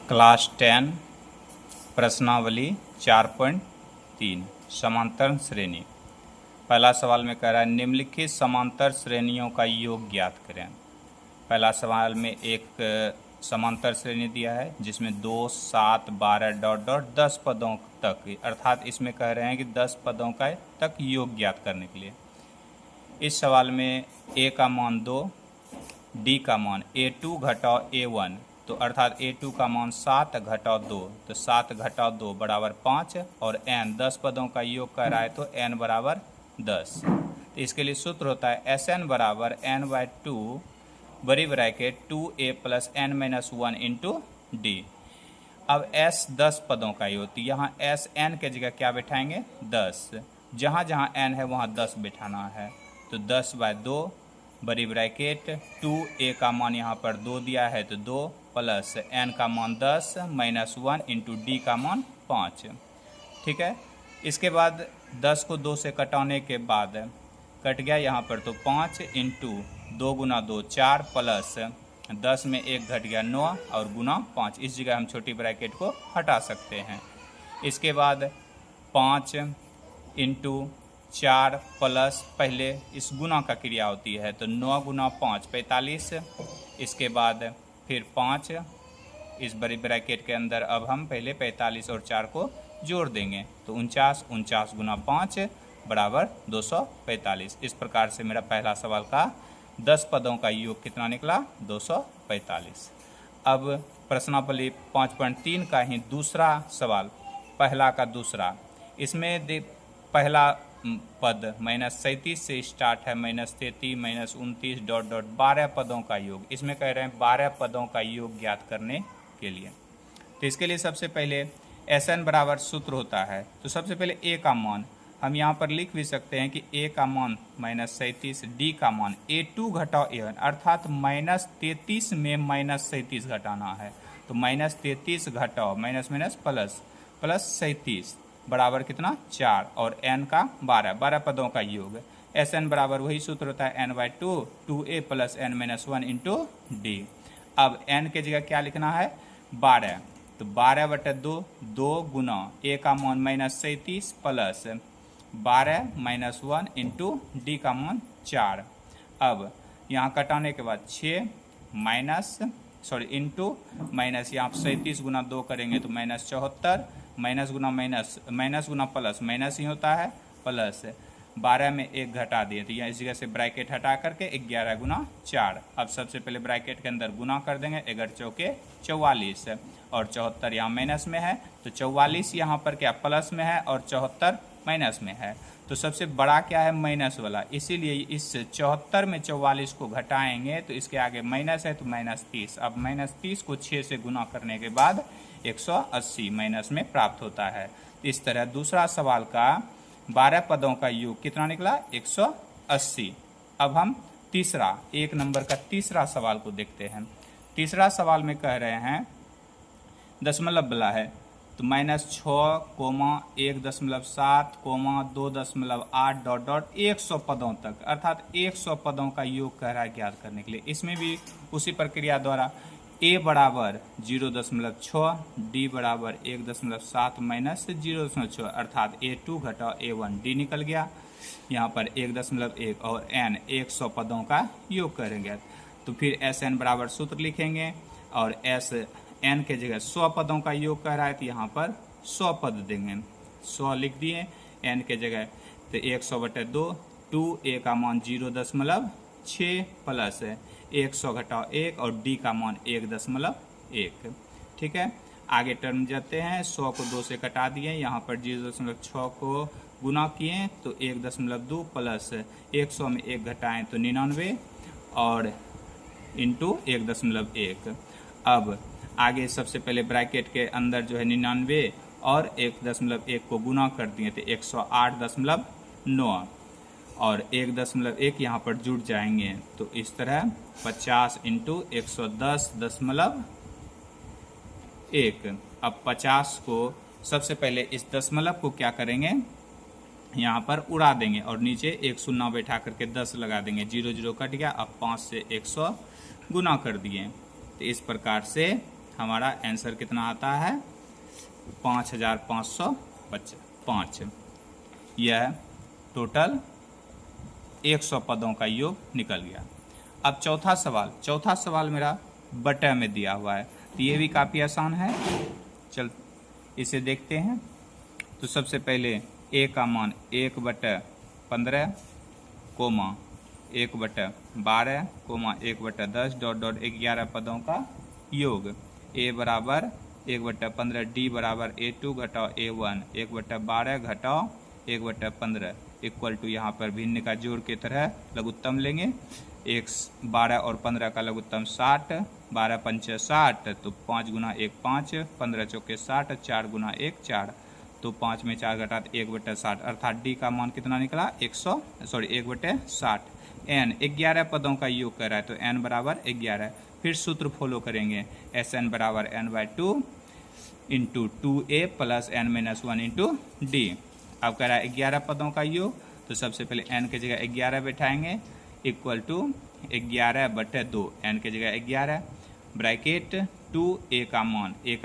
Class 10 प्रश्नावली 4.3 समांतर श्रेणी। पहला सवाल में कह रहा है निम्नलिखित समांतर श्रेणियों का योग ज्ञात करें। पहला सवाल में एक समांतर श्रेणी दिया है जिसमें 2, 7, 12 डॉट डॉट 10 पदों तक, अर्थात इसमें कह रहे हैं कि 10 पदों का तक योग ज्ञात करने के लिए। इस सवाल में a का मान 2, d का मान a2 घटाओ a1, तो अर्थात a2 का मान 7 घटाओ 2, तो 7 घटाओ 2 बराबर 5, और n 10 पदों का योग कर रहा है तो n बराबर 10। तो इसके लिए सूत्र होता है Sn बराबर n/2 बड़ी bracket 2a plus n-1 into D. अब s 10 पदों का योग, तो यहाँ Sn के जगह क्या बैठाएंगे 10, जहाँ जहाँ n है वहाँ 10 बैठाना है, तो 10/2 बड़ी ब्रैकेट 2a का मान यहाँ पर 2 दिया है तो 2 प्लस n का मान 10 -1 इंटू डी का मान 5। ठीक है, इसके बाद 10 को 2 से कटाने के बाद कट गया यहाँ पर, तो 5 इंटू 2 गुना 2 4 प्लस 10 में 1 घट गया 9 और गुना 5, इस जगह हम छोटी ब्रैकेट को हटा सकते हैं। इसके बाद 5 इंटू 4 प्लस पहले इस गुना का क्रिया होती है तो 9 गुना 5 45। इसके बाद फिर 5 इस बड़ी ब्रैकेट के अंदर, अब हम पहले 45 और 4 को जोड़ देंगे तो 49, 49 गुना 5 बराबर 245। इस प्रकार से मेरा पहला सवाल का 10 पदों का योग कितना निकला 245। अब प्रश्नावली 5.3 का ही दूसरा सवाल, पहला का दूसरा, इसमें पहला पद -37 से स्टार्ट है, -33, -29 डॉट डॉट 12 पदों का योग। इसमें कह रहे हैं 12 पदों का योग ज्ञात करने के लिए। तो इसके लिए सबसे पहले Sn बराबर सूत्र होता है, तो सबसे पहले a का मान हम यहाँ पर लिख भी सकते हैं कि a का मान -37, d का मान a2 घटाओ a1, अर्थात -33 में -37 घटाना है, तो -33 घटाओ माइनस प्लस 37 बराबर कितना 4, और n का 12 पदों का योग। Sn बराबर वही सूत्र होता है n/2 2a plus n-1 into D. अब n के जगह क्या लिखना है 12, तो 12/2 2 गुना a का मान -37 प्लस 12 -1 इंटू डी का मान 4। अब यहाँ कटाने के बाद 6 इंटू माइनस, यहाँ 37 गुना 2 करेंगे तो -74, माइनस गुना प्लस माइनस ही होता है, प्लस 12 में 1 घटा दिए तो यहाँ इस जगह से ब्रैकेट हटा करके 11 गुना 4। अब सबसे पहले ब्रैकेट के अंदर गुना कर देंगे, 11 चौके 44, और 74 यहाँ माइनस में है तो 44 यहाँ पर क्या प्लस में है और 74 माइनस में है, तो सबसे बड़ा क्या है माइनस वाला, इसीलिए इस 74 में 44 को घटाएंगे तो इसके आगे माइनस है तो -30। अब -30 को 6 से गुना करने के बाद 180 माइनस में प्राप्त होता है। इस तरह दूसरा सवाल का 12 पदों का योग कितना निकला 180। अब हम तीसरा 1 नंबर का तीसरा सवाल को देखते हैं। तीसरा सवाल में कह रहे हैं दशमलव वाला है, तो -6, 1.7, 2.8 डॉट डॉट 100 पदों तक, अर्थात 100 पदों का योग कह रहा है ज्ञात करने के लिए। इसमें भी उसी प्रक्रिया द्वारा a बराबर 0.6, d बराबर 1.7 माइनस 0.6, अर्थात a2 घटाओ a1, d निकल गया। यहाँ पर 1.1 और n 100 पदों का योग करेंगे, तो फिर Sn बराबर सूत्र लिखेंगे और Sn के जगह 100 पदों का योग कह रहा है तो यहाँ पर 100 पद देंगे, 100 लिख दिए n के जगह, तो 100/2 2a का मान 0.6 प्लस 100 घटाओ 1 और d का मान 1.1। ठीक है, आगे टर्म जाते हैं, 100 को 2 से कटा दिए, यहाँ पर 0.6 को गुना किए तो 1.2 प्लस 100 में 1 घटाएं तो 99 और इंटू 1.1। अब आगे सबसे पहले ब्रैकेट के अंदर जो है 99 और 1.1 को गुना कर दिए तो 108.9 और 1.1 यहाँ पर जुड़ जाएंगे, तो इस तरह 50 इंटू 110.1। अब 50 को सबसे पहले इस दशमलव को क्या करेंगे यहाँ पर उड़ा देंगे और नीचे एक शून्य बैठा करके 10 लगा देंगे, 0 0 कट गया। अब 5 से 100 गुना कर दिए, तो इस प्रकार से हमारा आंसर कितना आता है 5505। यह टोटल 100 पदों का योग निकल गया। अब चौथा सवाल मेरा बटे में दिया हुआ है, तो ये भी काफ़ी आसान है। चल इसे देखते हैं। तो सबसे पहले a का मान 1/15 कोमा 1/12 कोमा 1/10 डॉट डॉट 11 पदों का योग। a बराबर 1/15, d बराबर a2 घटाओ a1, 1/12 घटाओ 1/15 इक्वल टू यहाँ पर भिन्न का जोड़ की तरह लघुत्तम लेंगे। 12 और 15 का लघुत्तम 60, 12 पंचे 60, तो 5 गुना 1 5, 15 चौके 60, 4 गुना 1 4, तो 5 में 4 घटा 1/60, अर्थात डी का मान कितना निकला 1/60। n 11 पदों का योग कर रहा है, तो n बराबर 11। फिर सूत्र फॉलो करेंगे, Sn बराबर n/2 into 2a plus n-1 into D. अब कह रहा है 11 पदों का योग, तो सबसे पहले n की जगह 11 बैठाएंगे इक्वल टू 11/2, n की जगह 11 ब्रैकेट 2a का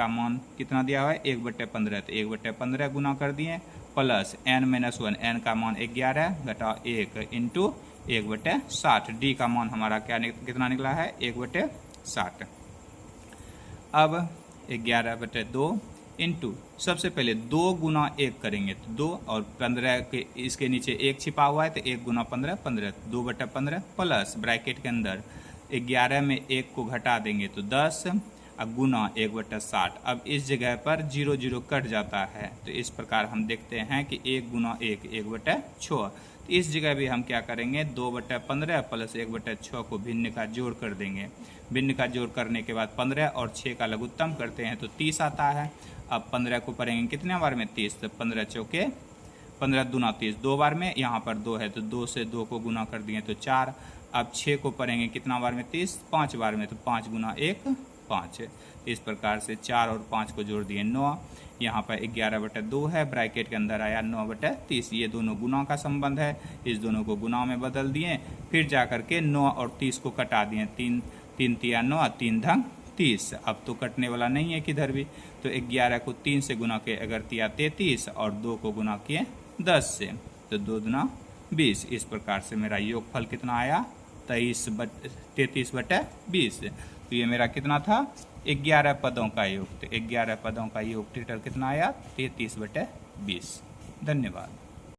मान कितना दिया हुआ है 1/15, तो 1/15 गुना कर दिए प्लस n-1, n का मान 11 घटाओ 1 इंटू 1/60। डी का मान हमारा कितना निकला है 1/60। अब 11/2 इंटू सबसे पहले 2 गुना 1 करेंगे, तो 2 और 15 के इसके नीचे 1 छिपा हुआ है, तो 1 गुना 15 15, 2/15 प्लस ब्रैकेट के अंदर 11 में 1 को घटा देंगे तो 10, अब गुना 1/60। अब इस जगह पर 0 0 कट जाता है, तो इस प्रकार हम देखते हैं कि 1 गुना 1 1/6। तो इस जगह भी हम क्या करेंगे 2/15 प्लस 1/6 को भिन्न का जोड़ कर देंगे। भिन्न का जोड़ करने के बाद 15 और 6 का लघुत्तम करते हैं तो 30 आता है। अब 15 को पढ़ेंगे कितने बार में 30, तो 15 चौके 15 दूना 30, 2 बार में, यहाँ पर 2 है तो 2 से 2 को गुना कर दिए तो 4। अब 6 को पढ़ेंगे कितना बार में 30, 5 बार में, तो 5 गुना 1 5। इस प्रकार से 4 और 5 को जोड़ दिए 9। यहाँ पर 11/2 है, ब्रैकेट के अंदर आया 9/30। ये दोनों गुना का संबंध है, इस दोनों को गुना में बदल दिए। फिर जाकर के 9 और 30 को कटा दिए, 3 तिया 9, 3 ढंग 30। अब तो कटने वाला नहीं है किधर भी, तो 11 को 3 से गुना किए अगर तिया 33 और 2 को गुना किए 10 से, तो 2 दूना 20। इस प्रकार से मेरा योगफल कितना आया 33/20। तो ये मेरा कितना था 11 पदों का योग, तो 11 पदों का योग टोटल कितना आया 33/20। धन्यवाद।